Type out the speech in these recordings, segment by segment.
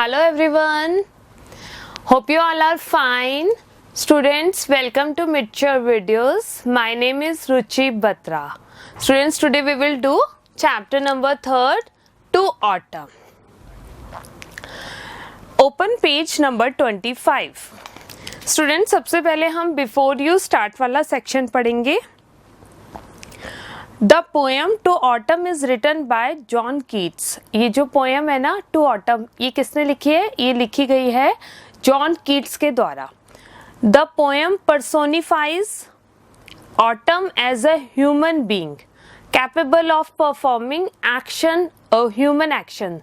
Hello everyone. Hope you all are fine. Students, welcome to Mature Videos. My name is Ruchi Batra. Students, today we will do chapter number 3, To Autumn. Open page number 25. Students, सबसे पहले हम Before You Start वाला section पढ़ेंगे. The poem To Autumn is written by John Keats. ये जो poem है ना To Autumn, ये किसने लिखी है? ये लिखी गई है जॉन कीट्स के द्वारा. The poem personifies autumn as a human being capable of performing action, a human action.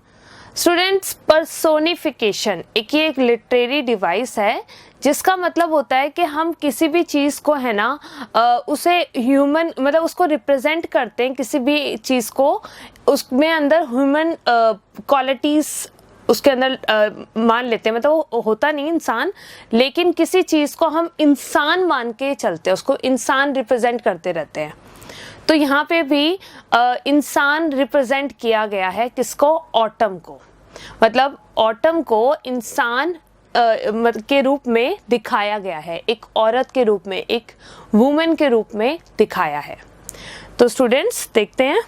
Students, personification एक लिटरेरी डिवाइस है जिसका मतलब होता है कि हम किसी भी चीज़ को है ना उसे ह्यूमन मतलब उसको रिप्रेजेंट करते हैं, किसी भी चीज़ को उसमें अंदर ह्यूमन क्वालिटीज़ उसके अंदर मान लेते हैं. मतलब वो होता नहीं इंसान, लेकिन किसी चीज़ को हम इंसान मान के चलते हैं, उसको इंसान रिप्रेजेंट करते रहते हैं. तो यहाँ पे भी इंसान रिप्रेजेंट किया गया है किसको? ऑटम को. मतलब ऑटम को इंसान के रूप में दिखाया गया है, एक औरत के रूप में, एक वुमेन के रूप में दिखाया है. तो स्टूडेंट्स देखते हैं.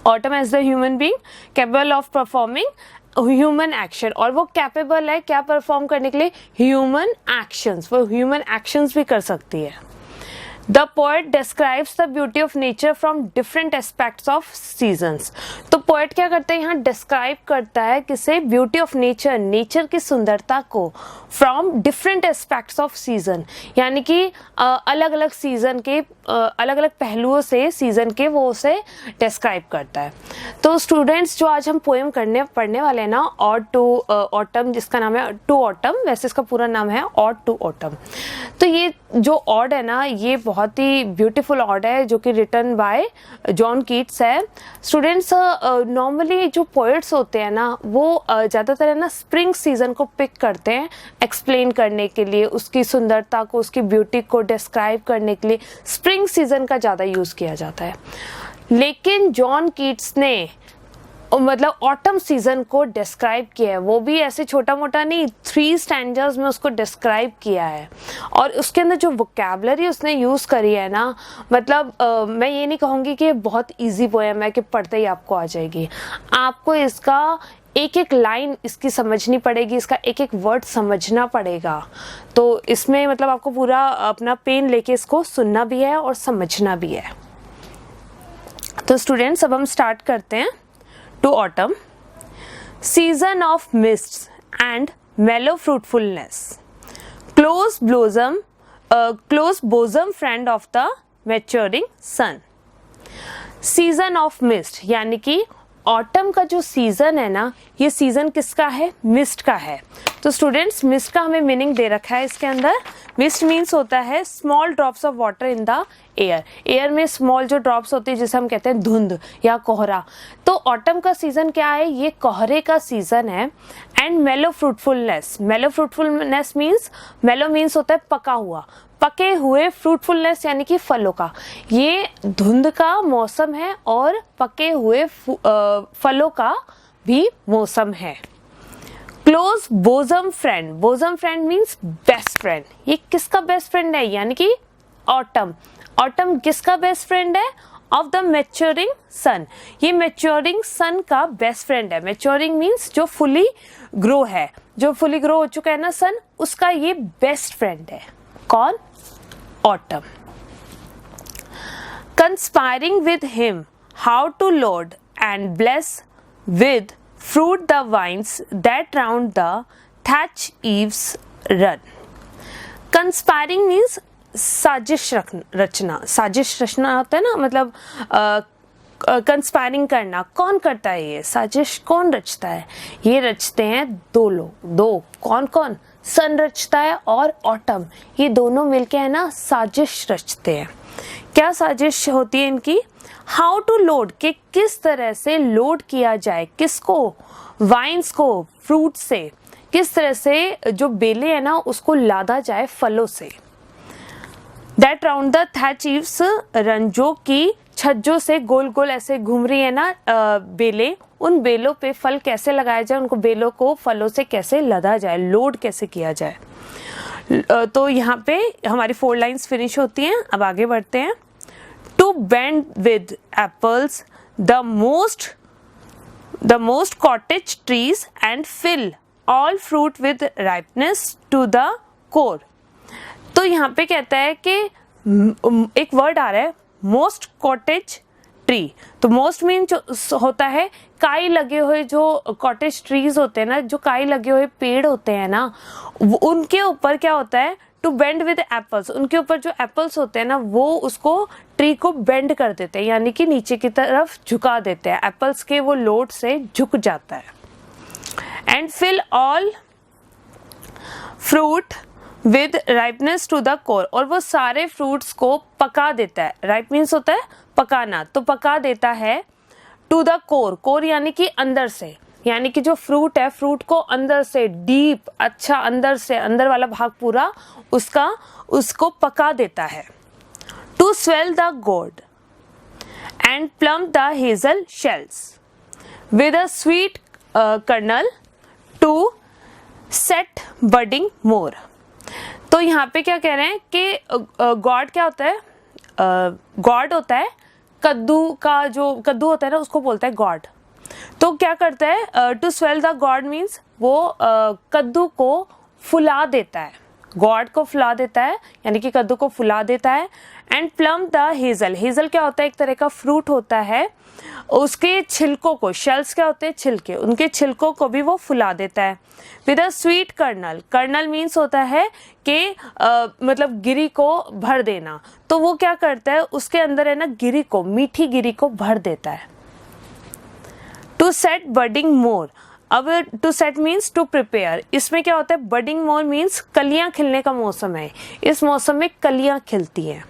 Autumn as the human being capable of performing human action. और वो कैपेबल है क्या परफॉर्म करने के लिए? Human actions. वो ह्यूमन एक्शंस भी कर सकती है. The poet describes the beauty of nature from different aspects of seasons. तो poet क्या करता है यहाँ? describe करता है किसे? beauty of nature, nature की सुंदरता को from different aspects of season. यानी कि अलग अलग सीजन के अलग अलग पहलुओं से सीजन के वो उसे describe करता है. तो स्टूडेंट्स, जो आज हम पोएम पढ़ने वाले हैं ना, ऑड टू ऑटम, जिसका नाम है टू ऑटम, वैसे इसका पूरा नाम है ऑड टू ऑटम. तो ये जो ऑड है ना, ये बहुत ही ब्यूटीफुल ऑड है जो कि रिटन बाय जॉन कीट्स है. स्टूडेंट्स, नॉर्मली जो पोएट्स होते हैं ना, वो ज़्यादातर है ना स्प्रिंग सीजन को पिक करते हैं एक्सप्लेन करने के लिए, उसकी सुंदरता को, उसकी ब्यूटी को डिस्क्राइब करने के लिए स्प्रिंग सीजन का ज़्यादा यूज़ किया जाता है. लेकिन जॉन कीट्स ने मतलब ऑटम सीजन को डिस्क्राइब किया है, वो भी ऐसे छोटा मोटा नहीं, 3 स्टैंडर्स में उसको डिस्क्राइब किया है. और उसके अंदर जो वोकैबुलरी उसने यूज़ करी है ना, मतलब मैं ये नहीं कहूँगी कि बहुत इजी पोएम है कि पढ़ते ही आपको आ जाएगी. आपको इसका एक एक लाइन इसकी समझनी पड़ेगी, इसका एक एक वर्ड समझना पड़ेगा. तो इसमें मतलब आपको पूरा अपना पेन लेके इसको सुनना भी है और समझना भी है. तो स्टूडेंट्स, अब हम स्टार्ट करते हैं. To autumn, season of mists and mellow fruitfulness, close bosom friend of the maturing sun. Season of mist यानी कि ऑटम का जो सीजन है ना, ये सीजन किसका है? मिस्ट का है. तो स्टूडेंट्स, मिस्ट का हमें मीनिंग दे रखा है इसके अंदर. मिस्ट मीन्स होता है small drops of water in the air. Air में स्मॉल जो ड्रॉप्स होती है जिसे हम कहते हैं धुंध या कोहरा. तो ऑटम का सीजन क्या है? ये कोहरे का सीजन है. एंड मेलो फ्रूटफुलनेस. मेलो फ्रूटफुलनेस मीन्स, मेलो मीन्स होता है पका हुआ, पके हुए, फ्रूटफुलनेस यानी कि फलों का. ये धुंध का मौसम है और पके हुए फलों का भी मौसम है. Close bosom friend. Bosom friend means best friend. ये किसका बेस्ट फ्रेंड है? यानी कि ऑटम. ऑटम किसका बेस्ट फ्रेंड है? ऑफ द मैच्योरिंग सन. ये मैच्योरिंग सन का बेस्ट फ्रेंड है. मैच्योरिंग मीन्स जो फुली ग्रो है, जो फुली ग्रो हो चुका है ना सन, उसका ये बेस्ट फ्रेंड है. कौन? Autumn. Conspiring with him how to load and bless with fruit the vines that round the thatch eaves run. Conspiring means साजिश रचना. साजिश रचना होता है ना, मतलब कंस्पायरिंग करना. कौन करता है ये साजिश? कौन रचता है? ये रचते हैं दो लोग. दो कौन कौन? सन रचता है और ऑटम. ये दोनों मिलके है ना साजिश रचते हैं. क्या साजिश होती है इनकी? हाउ टू लोड, कि किस तरह से लोड किया जाए. किसको? वाइन्स को, फ्रूट से. किस तरह से जो बेले है ना उसको लादा जाए फलों से. That round the thatch eaves run, जो की छज्जों से गोल गोल ऐसे घूम रही है ना बेले, उन बेलों पे फल कैसे लगाया जाए, उनको बेलों को फलों से कैसे लदा जाए, लोड कैसे किया जाए। तो यहाँ पे हमारी 4 लाइन्स फिनिश होती हैं। अब आगे बढ़ते हैं। To bend with apples the most cottage trees and fill all fruit with ripeness to the core. तो यहाँ पे कहता है कि एक वर्ड आ रहा है मोस्ट कॉटेज ट्री। तो मोस्ट मीन जो होता है काई लगे हुए, जो कॉटेज ट्रीज होते हैं ना, जो काई लगे हुए पेड़ होते हैं ना, उनके ऊपर क्या होता है, टू बेंड विद एप्पल्स, उनके ऊपर जो एप्पल्स होते हैं ना वो उसको ट्री को बेंड कर देते हैं, यानी कि नीचे की तरफ झुका देते हैं, एप्पल्स के वो लोड से झुक जाता है। And fill all fruit with ripeness to the core, और वो सारे फ्रूट्स को पका देता है। राइप मीन्स होता है पकाना, तो पका देता है टू द कोर, कोर यानी कि अंदर से, यानी कि जो फ्रूट है फ्रूट को अंदर से डीप, अच्छा अंदर से, अंदर वाला भाग पूरा उसको पका देता है। To swell the gourd and plump the hazel shells with a sweet kernel to set budding more. तो यहाँ पे क्या कह रहे हैं कि गॉड क्या होता है, गॉड होता है कद्दू का, जो कद्दू होता है ना उसको बोलता है गॉड। तो क्या करता है, to swell the gourd means वो कद्दू को फुला देता है, गॉड को फुला देता है, यानी कि कद्दू को फुला देता है। And plump the hazel, hazel क्या होता है, एक तरह का फ्रूट होता है, उसके छिलकों को, शेल्स क्या होते हैं छिलके, उनके छिलकों को भी वो फुला देता है। With a sweet kernel, kernel means होता है कि मतलब गिरी को भर देना, तो वो क्या करता है उसके अंदर है ना गिरी को, मीठी गिरी को भर देता है। टू सेट बडिंग मोर, अब to set means to prepare, इसमें क्या होता है बडिंग मोर मीन्स कलियां खिलने का मौसम है, इस मौसम में कलियां खिलती हैं।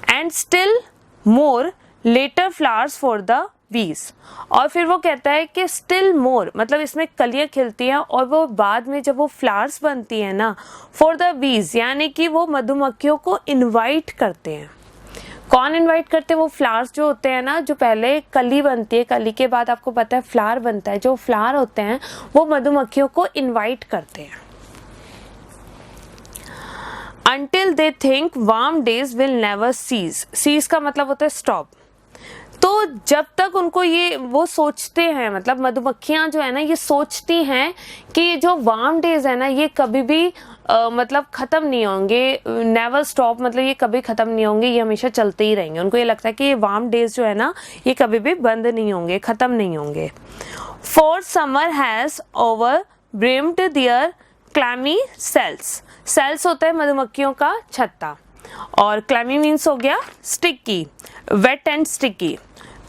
And still more later flowers for the bees, और फिर वो कहता है कि स्टिल मोर मतलब इसमें कलियां खिलती हैं और वो बाद में जब वो फ्लावर्स बनती हैं ना फॉर द बीज, यानी कि वो मधुमक्खियों को इनवाइट करते हैं। कौन इनवाइट करते हैं, वो फ्लावर्स जो होते हैं ना, जो पहले कली बनती है, कली के बाद आपको पता है फ्लावर बनता है, जो फ्लावर होते हैं वो मधुमक्खियों को इनवाइट करते हैं। Until they think warm days will never cease, cease का मतलब होता है stop। तो जब तक उनको ये वो सोचते हैं, मतलब मधुमक्खियां जो है ना ये सोचती हैं कि जो वार्म डेज है ना ये कभी भी मतलब खत्म नहीं होंगे, नेवर स्टॉप मतलब ये कभी खत्म नहीं होंगे, ये हमेशा चलते ही रहेंगे। उनको ये लगता है कि ये वार्म डेज जो है ना ये कभी भी बंद नहीं होंगे, खत्म नहीं होंगे। For summer has over brimmed their clammy cells, cells होता है मधुमक्खियों का छत्ता, और क्लैमी मीन्स हो गया स्टिकी, वेट एंड स्टिकी।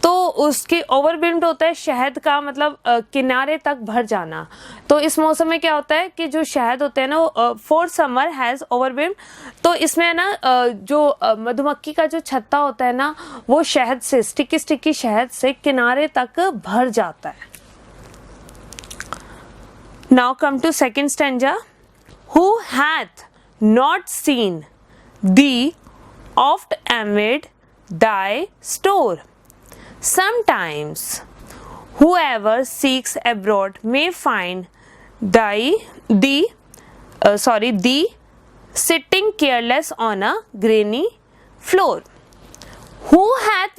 तो उसके ओवरबिम्ड होता है शहद का, मतलब किनारे तक भर जाना। तो इस मौसम में क्या होता है कि जो शहद होते हैं ना, फॉर समर हैज ओवरबिम्ड, तो इसमें है ना जो मधुमक्खी का जो छत्ता होता है ना वो शहद से, स्टिकी स्टिकी शहद से किनारे तक भर जाता है। Now come to second stanza. Who hath not seen thee oft amid thy store? Sometimes whoever seeks abroad may find thee sitting careless on a grainy floor. Who hath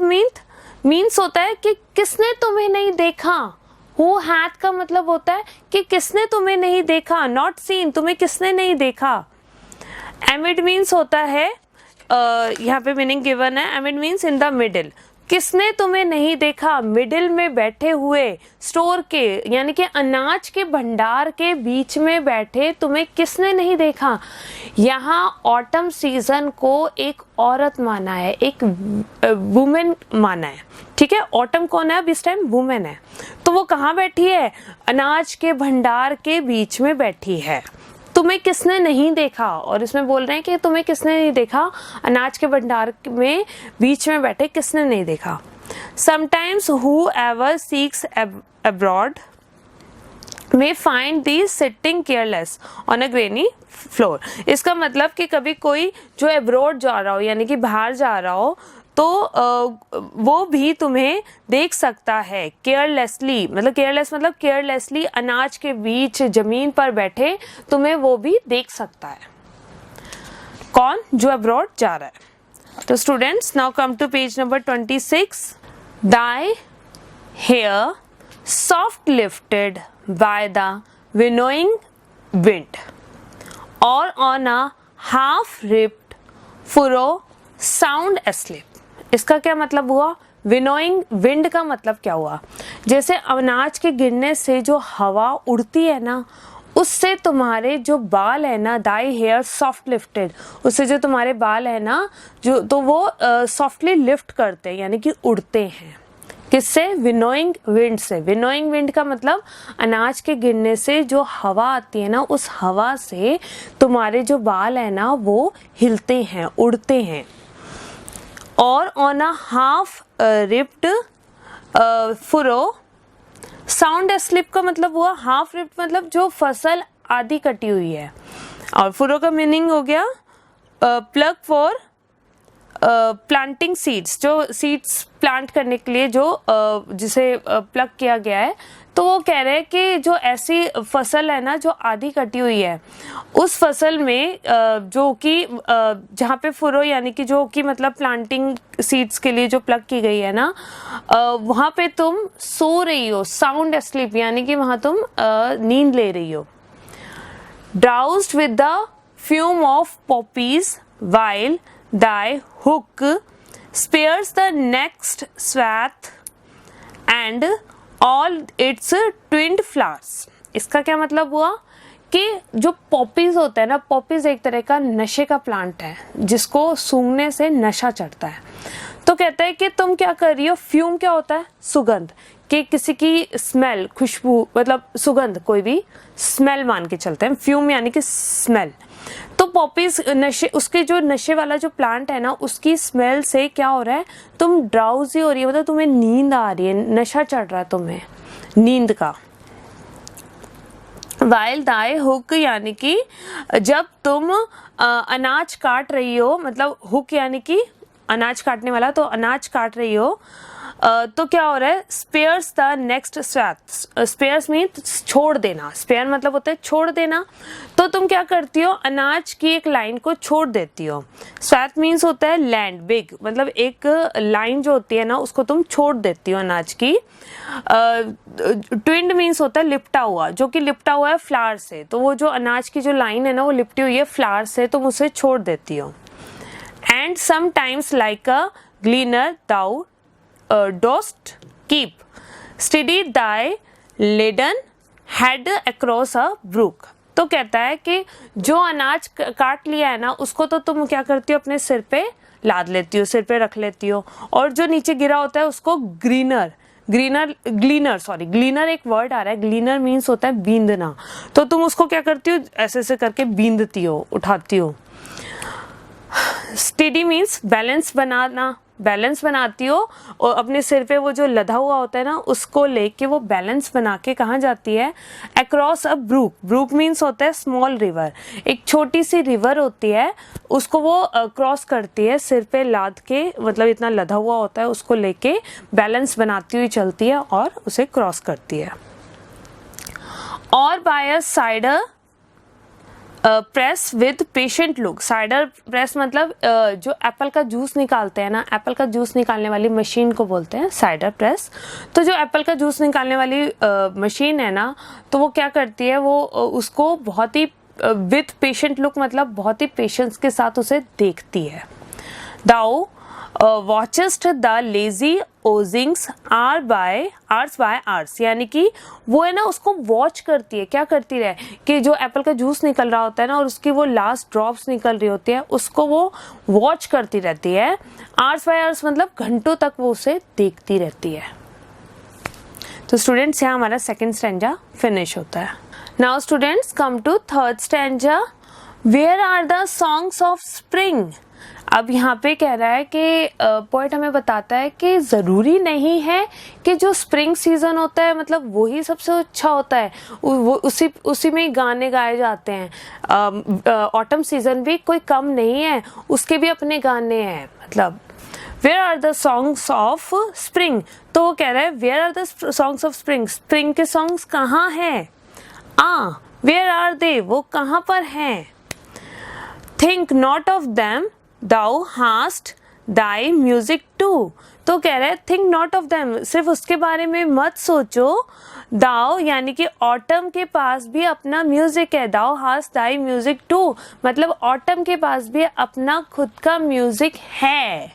means होता है कि किसने तुम्हें नहीं देखा। Who hath का मतलब होता है कि किसने तुम्हें नहीं देखा, नॉट सीन तुम्हें किसने नहीं देखा। एमिड मीन्स होता है यहाँ पे मीनिंग गिवन है, एमिड मीन्स इन द मिडिल, किसने तुम्हें नहीं देखा, मिडिल में बैठे हुए, स्टोर के यानी कि अनाज के भंडार के बीच में बैठे तुम्हें किसने नहीं देखा। यहाँ ऑटम सीजन को एक औरत माना है, एक वुमेन माना है, ठीक है। ऑटम कौन है अब इस टाइम, वुमेन है। तो वो कहाँ बैठी है, अनाज के भंडार के बीच में बैठी है। तुम्हें किसने नहीं देखा, और इसमें बोल रहे हैं कि तुम्हें किसने नहीं देखा, अनाज के भंडार में बीच में बैठे किसने नहीं देखा। Sometimes whoever seeks abroad may find thee sitting careless on a grainy floor। इसका मतलब कि कभी कोई जो अब्रॉड जा रहा हो यानी कि बाहर जा रहा हो तो वो भी तुम्हें देख सकता है केयरलेसली, मतलब केयरलेस मतलब केयरलेसली अनाज के बीच जमीन पर बैठे तुम्हें वो भी देख सकता है। कौन? जो अब्रॉड जा रहा है। तो students now come to page number 26। Thy hair soft lifted by the winnowing wind or on a half ripped furrow sound asleep। इसका क्या मतलब हुआ? विनोइंग विंड का मतलब क्या हुआ? जैसे अनाज के गिरने से जो हवा उड़ती है ना, उससे तुम्हारे जो बाल है ना, दाई हेयर सॉफ्ट लिफ्टेड, उससे जो तुम्हारे बाल है ना जो, तो वो सॉफ्टली लिफ्ट करते हैं यानी कि उड़ते हैं। किससे? विनोइंग विंड से। विनोइंग विंड का मतलब अनाज के गिरने से जो हवा आती है ना, उस हवा से तुम्हारे जो बाल है ना वो हिलते हैं, उड़ते हैं। और on a half reaped furrow sound asleep का मतलब हुआ हाफ रिप्ड मतलब जो फसल आधी कटी हुई है। और फुरो का मीनिंग हो गया प्लग फॉर प्लांटिंग सीड्स, जो सीड्स प्लांट करने के लिए जो जिसे प्लग किया गया है। तो वो कह रहे हैं कि जो ऐसी फसल है ना जो आधी कटी हुई है, उस फसल में जो कि जहाँ पे फुरो यानी कि जो कि मतलब प्लांटिंग सीड्स के लिए जो प्लग की गई है ना, वहाँ पे तुम सो रही हो, साउंड एस्लीप यानी कि वहाँ तुम नींद ले रही हो। Drowsed with the fume of poppies while thy hook spares the next swath and all its twinned flowers। इसका क्या मतलब हुआ कि जो पॉपीज होता है ना, पॉपीज एक तरह का नशे का प्लांट है जिसको सूंघने से नशा चढ़ता है। तो कहता है कि तुम क्या कर रही हो? फ्यूम क्या होता है? सुगंध, कि किसी की स्मेल, खुशबू, मतलब सुगंध, कोई भी स्मेल मान के चलते हैं। फ्यूम यानी कि स्मेल। तो पॉपीज नशे, उसके जो नशे वाला जो प्लांट है ना, उसकी स्मेल से क्या हो रहा है? तुम ड्राउजी हो रही है, मतलब तुम्हें नींद आ रही है, नशा चढ़ रहा है तुम्हें नींद का। वाइल दाई हुक यानी कि जब तुम अनाज काट रही हो, मतलब हुक यानी कि अनाज काटने वाला, तो अनाज काट रही हो तो क्या हो रहा है? Spares the next swath. Spares means छोड़ देना। स्पेयर मतलब होता है छोड़ देना। तो तुम क्या करती हो? अनाज की एक लाइन को छोड़ देती हो। स्वैथ मीन्स होता है लैंड, बिग, मतलब एक लाइन जो होती है ना उसको तुम छोड़ देती हो अनाज की। ट्विंड मीन्स होता है लिपटा हुआ, जो कि लिपटा हुआ है फ्लावर से। तो वो जो अनाज की जो लाइन है ना वो लिपटी हुई है फ्लावर से, तुम उसे छोड़ देती हो। And sometimes like a gleaner thou dost keep steady thy laden head across a brook। तो कहता है कि जो अनाज काट लिया है ना उसको तो तुम क्या करती हो? अपने सिर पे लाद लेती हो, सिर पे रख लेती हो। और जो नीचे गिरा होता है उसको ग्लीनर एक वर्ड आ रहा है। ग्लीनर मीन्स होता है बींदना। तो तुम उसको क्या करती हो? ऐसे ऐसे करके बींदती हो, उठाती हो। स्टेडी मीन्स बैलेंस बनाना, बैलेंस बनाती हो। और अपने सिर पे वो जो लदा हुआ होता है ना उसको लेके वो बैलेंस बना के कहाँ जाती है? Across a brook. Brook means होता है स्मॉल रिवर, एक छोटी सी रिवर होती है, उसको वो क्रॉस करती है सिर पे लाद के, मतलब इतना लदा हुआ होता है उसको लेके बैलेंस बनाती हुई चलती है और उसे क्रॉस करती है। और by a cider press with patient look. Cider press मतलब जो एप्पल का जूस निकालते हैं ना, एप्पल का जूस निकालने वाली मशीन को बोलते हैं साइडर प्रेस। तो जो एप्पल का जूस निकालने वाली मशीन है ना, तो वो क्या करती है? वो उसको बहुत ही विद पेशेंट लुक मतलब बहुत ही पेशेंस के साथ उसे देखती है। Thou watchest the lazy oozings hours by hours, यानी कि वो है ना उसको वॉच करती है। क्या करती है? कि जो एप्पल का जूस निकल रहा होता है ना और उसकी वो लास्ट ड्रॉप्स निकल रही होती है, उसको वो वॉच करती रहती है। आर्स बाय आर्स मतलब घंटों तक वो उसे देखती रहती है। तो स्टूडेंट्स यहाँ हमारा सेकेंड स्टैंजा फिनिश होता है। Now students come to third stanza. Where are the songs of spring. अब यहाँ पे कह रहा है कि पोएट हमें बताता है कि ज़रूरी नहीं है कि जो स्प्रिंग सीजन होता है मतलब वही सबसे अच्छा होता है, वो उसी में ही गाने गाए जाते हैं। ऑटम सीजन भी कोई कम नहीं है, उसके भी अपने गाने हैं। मतलब where are the songs of spring, तो वो कह रहा है where are the songs of spring, spring के सॉन्ग्स कहाँ हैं? वेयर आर दे, वो कहाँ पर हैं? Think not of them thou hast thy music too, तो कह रहे हैं थिंक नॉट ऑफ देम, सिर्फ उसके बारे में मत सोचो, दाओ यानी कि ऑटम के पास भी अपना म्यूजिक है, thou hast thy music too, मतलब ऑटम के पास भी अपना खुद का म्यूजिक है।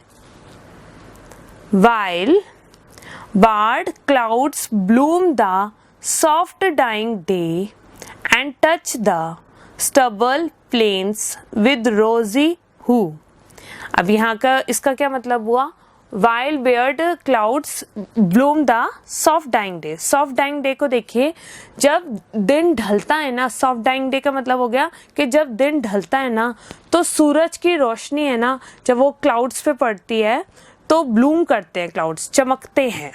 While barred clouds bloom the soft dying day and touch the stubble plains with rosy hue. अब यहाँ का इसका क्या मतलब हुआ? While barred clouds bloom the soft dying day, soft dying day को देखिए, जब दिन ढलता है ना, सॉफ्ट डाइंग डे का मतलब हो गया कि जब दिन ढलता है ना तो सूरज की रोशनी है ना, जब वो क्लाउड्स पे पड़ती है तो ब्लूम करते हैं, क्लाउड्स चमकते हैं।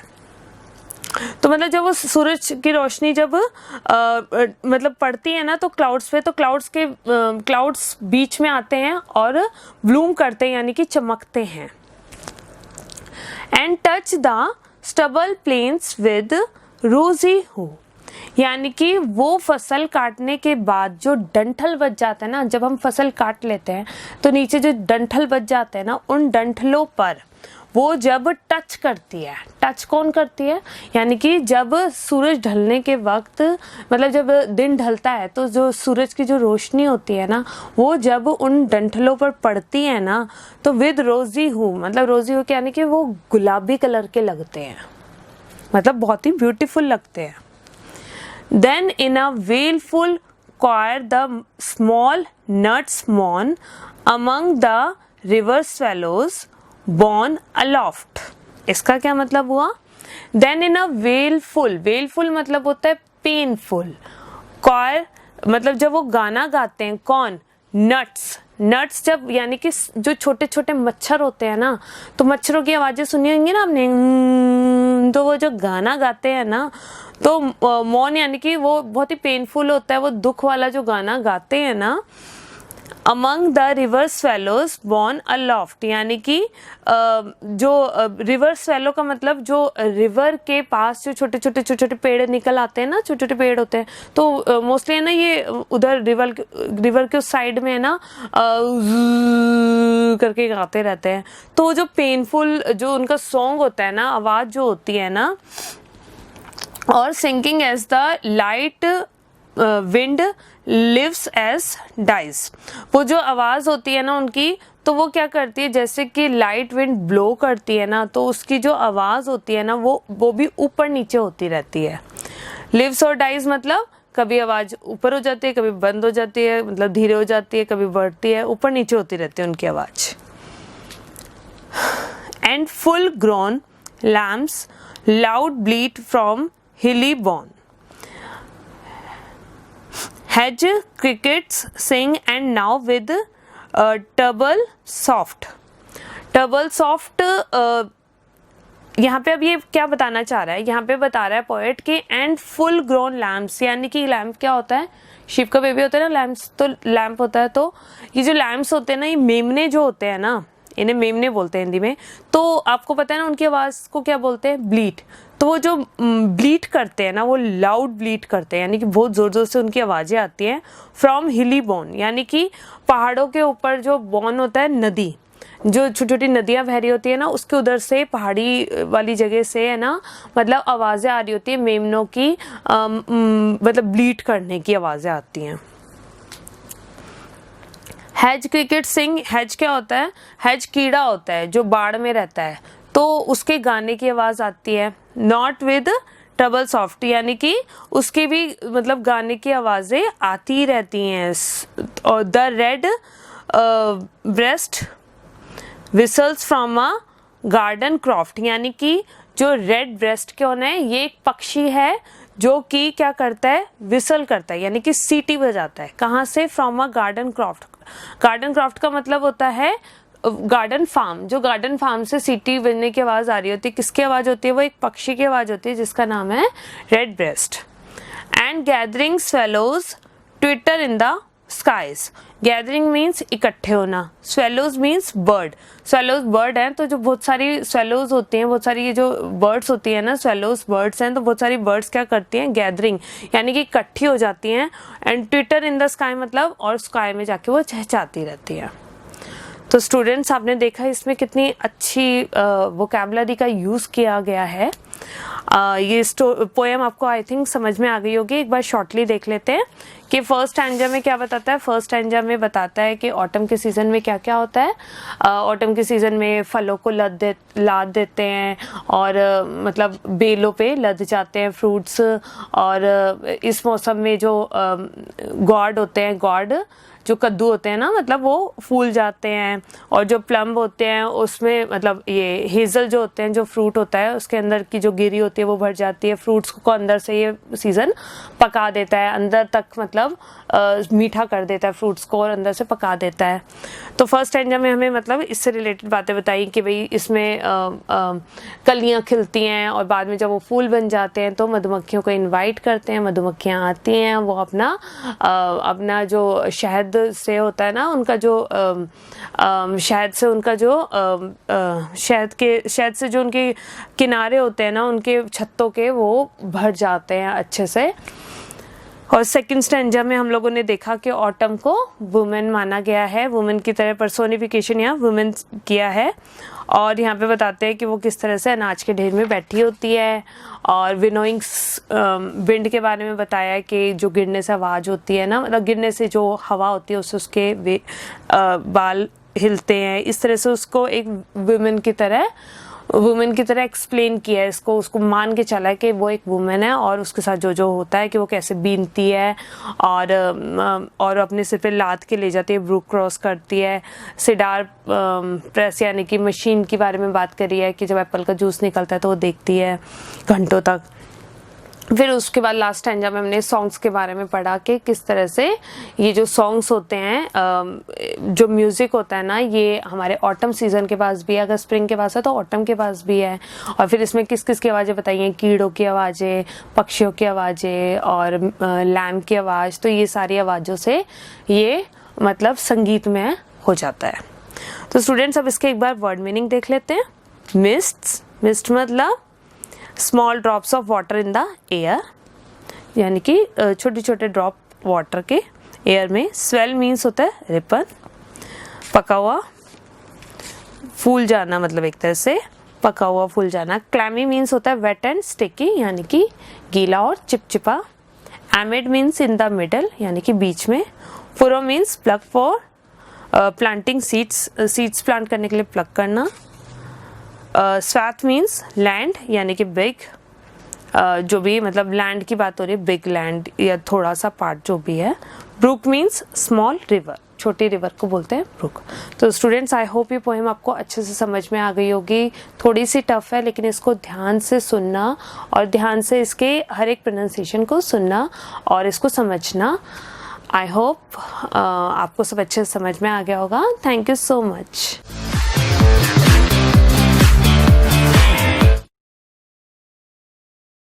तो मतलब जब वो सूरज की रोशनी जब मतलब पड़ती है ना तो क्लाउड्स पे, तो क्लाउड्स बीच में आते हैं और ब्लूम करते हैं यानी कि चमकते हैं। And touch the stubble plains with rosy hue, यानी कि वो फसल काटने के बाद जो डंठल बच जाता है ना, जब हम फसल काट लेते हैं तो नीचे जो डंठल बच जाते हैं ना, उन डंठलों पर वो जब टच करती है, टच कौन करती है? यानी कि जब सूरज ढलने के वक्त, मतलब जब दिन ढलता है तो जो सूरज की जो रोशनी होती है ना, वो जब उन डंठलों पर पड़ती है ना, तो विद रोजी हू, मतलब रोजी हू यानी कि वो गुलाबी कलर के लगते हैं, मतलब बहुत ही ब्यूटीफुल लगते हैं। Then in a wailful choir the small nuts mourn among the river swallows born aloft, इसका क्या मतलब हुआ? Then in a wailful, wailful मतलब होता है पेनफुल, choir मतलब जब वो गाना गाते हैं, कौन? नट्स, नट्स जब यानी कि जो छोटे छोटे मच्छर होते हैं ना, तो मच्छरों की आवाजें सुनी होंगी ना आपने, तो वो जो गाना गाते हैं ना, तो मौन यानी कि वो बहुत ही पेनफुल होता है, वो दुख वाला जो गाना गाते हैं ना। Among the river swallows borne aloft, यानी कि जो रिवर स्वेलो का मतलब जो रिवर के पास जो छोटे छोटे पेड़ निकल आते हैं ना, छोटे छोटे पेड़ होते हैं, तो मोस्टली है ना ये उधर रिवर के उस साइड में है ना करके गाते रहते हैं। तो जो पेनफुल जो उनका सॉन्ग होता है ना, आवाज जो होती है ना, और sinking as the light wind lives as dies, वो जो आवाज होती है ना उनकी, तो वो क्या करती है, जैसे कि लाइट विंड ब्लो करती है ना, तो उसकी जो आवाज होती है ना वो भी ऊपर नीचे होती रहती है। लिव्स और डाइज मतलब कभी आवाज ऊपर हो जाती है, कभी बंद हो जाती है, मतलब धीरे हो जाती है, कभी बढ़ती है, ऊपर नीचे होती रहती है उनकी आवाज। And full grown lambs loud bleat from hilly bourn, hedge crickets sing and now with turble soft, turble soft यहाँ पे अब ये क्या बताना चाह रहा है, यहाँ पे बता रहा है पोएट कि एंड फुल ग्रोन लैम्प्स, यानी कि लैम्प क्या होता है? शिव का बेबी होता है ना, लैम्प्स तो लैम्प होता है। तो ये जो लैम्प्स होते हैं ना, ये मेमने जो होते हैं ना, इन्हें मेमने बोलते हैं हिंदी में। तो आपको पता है ना उनकी आवाज को क्या बोलते हैं? ब्लीट। तो वो जो ब्लीट करते हैं ना, वो लाउड ब्लीट करते हैं, यानी कि बहुत जोर जोर से उनकी आवाजें आती हैं। फ्रॉम हिली बोन, यानी कि पहाड़ों के ऊपर जो बोन होता है, नदी, जो छोटी छोटी नदियां बह रही होती है ना, उसके उधर से पहाड़ी वाली जगह से है ना, मतलब आवाजें आ रही होती है मेमनों की, मतलब ब्लीट करने की आवाजें आती हैं। हैज क्रिकेट सिंग, हैज क्या होता है? हैज कीड़ा होता है जो बाढ़ में रहता है, तो उसके गाने की आवाज आती है। नॉट विद ट्रबल सॉफ्ट, यानी कि उसके भी मतलब गाने की आवाजें आती रहती हैं। और the red breast whistles from a garden croft, यानी कि जो रेड ब्रेस्ट कौन है? ये एक पक्षी है जो कि क्या करता है? विसल करता है, यानी कि सीटी बजाता है। कहाँ से? From a garden croft. Garden croft का मतलब होता है गार्डन फार्म, जो गार्डन फार्म से सीटी बजने की आवाज आ रही होती है। किसकी आवाज होती है? वो एक पक्षी की आवाज होती है जिसका नाम है red breast. And gathering swallows Twitter in the skies. Gathering means इकट्ठे होना. Swallows means bird. Swallows bird हैं, तो जो बहुत सारी swallows होती हैं, बहुत सारी ये जो birds होती हैं ना, swallows birds हैं, तो बहुत सारी birds क्या करती हैं, gathering यानी कि इकट्ठी हो जाती हैं, and twitter in the sky मतलब और sky में जाके वो चहचहाती रहती हैं. तो स्टूडेंट्स आपने देखा इसमें कितनी अच्छी वोकैबुलरी का यूज़ किया गया है. ये पोएम आपको आई थिंक समझ में आ गई होगी. एक बार शॉर्टली देख लेते हैं कि फर्स्ट स्टैंजा में क्या बताता है. फर्स्ट स्टैंजा में बताता है कि ऑटम के सीज़न में क्या क्या होता है. ऑटम के सीज़न में फलों को लाद देते हैं और मतलब बेलों पे लद जाते हैं फ्रूट्स. और इस मौसम में जो गॉड होते हैं, गॉड जो कद्दू होते हैं ना, मतलब वो फूल जाते हैं. और जो प्लम होते हैं उसमें मतलब ये हेज़ल जो होते हैं, जो फ्रूट होता है उसके अंदर की जो गिरी होती है वो भर जाती है. फ्रूट्स को अंदर से ये सीज़न पका देता है, अंदर तक मतलब मीठा कर देता है फ्रूट्स को और अंदर से पका देता है. तो फर्स्ट स्टैंजा में हमें मतलब इससे रिलेटेड बातें बताई कि भाई इसमें कलियाँ खिलती हैं और बाद में जब वो फूल बन जाते हैं तो मधुमक्खियों को इनवाइट करते हैं. मधुमक्खियाँ आती हैं, वो अपना जो शहद से होता है ना, उनका जो शहद से उनका जो शहद से जो उनके किनारे होते हैं ना, उनके छत्तों के, वो भर जाते हैं अच्छे से. और सेकंड स्टैंजा में हम लोगों ने देखा कि ऑटम को वुमेन माना गया है, वुमेन की तरह पर्सोनिफिकेशन यहाँ वुमेन किया है. और यहाँ पे बताते हैं कि वो किस तरह से अनाज के ढेर में बैठी होती है. और विनोइंग विंड के बारे में बताया है कि जो गिरने से आवाज़ होती है ना, मतलब गिरने से जो हवा होती है उससे उसके बाल हिलते हैं. इस तरह से उसको एक वुमेन की तरह एक्सप्लेन किया है. इसको उसको मान के चला है कि वो एक वुमेन है और उसके साथ जो होता है कि वो कैसे बीनती है और अपने सिर पे लाद के ले जाती है, ब्रूक क्रॉस करती है. सिडार प्रेस यानी कि मशीन के बारे में बात करी है कि जब एप्पल का जूस निकलता है तो वो देखती है घंटों तक. फिर उसके बाद लास्ट स्टैंजा में हमने सॉन्ग्स के बारे में पढ़ा कि किस तरह से ये जो सॉन्ग्स होते हैं, जो म्यूज़िक होता है ना, ये हमारे ऑटम सीज़न के पास भी है. अगर स्प्रिंग के पास है तो ऑटम के पास भी है. और फिर इसमें किस किस की आवाज़ें बताई हैं, कीड़ों की आवाज़ें, पक्षियों की आवाज़ें और लैम्प की आवाज़. तो ये सारी आवाज़ों से ये मतलब संगीत में हो जाता है. तो स्टूडेंट्स अब इसके एक बार वर्ड मीनिंग देख लेते हैं. मिस्ट मतलब small drops of water in the air, यानी कि छोटे छोटे ड्रॉप वाटर के एयर में. स्वेल मीन्स होता है रिपन. पका हुआ, फूल जाना, मतलब एक तरह से पका हुआ फूल जाना. क्लैमी मीन्स होता है वेट एंड स्टिकी, यानी कि गीला और चिपचिपा. Amid means in the middle, यानी कि बीच में. Furrow means plug for planting seeds plant करने के लिए प्लग करना. स्वैथ मीन्स लैंड, यानी कि बिग, जो भी मतलब लैंड की बात हो रही है, बिग लैंड या थोड़ा सा पार्ट जो भी है. ब्रूक मीन्स स्मॉल रिवर, छोटी रिवर को बोलते हैं ब्रूक. तो स्टूडेंट्स आई होप ये पोएम आपको अच्छे से समझ में आ गई होगी. थोड़ी सी टफ है लेकिन इसको ध्यान से सुनना और ध्यान से इसके हर एक प्रोनाउंसिएशन को सुनना और इसको समझना. आई होप आपको सब अच्छे से समझ में आ गया होगा. Thank you so much.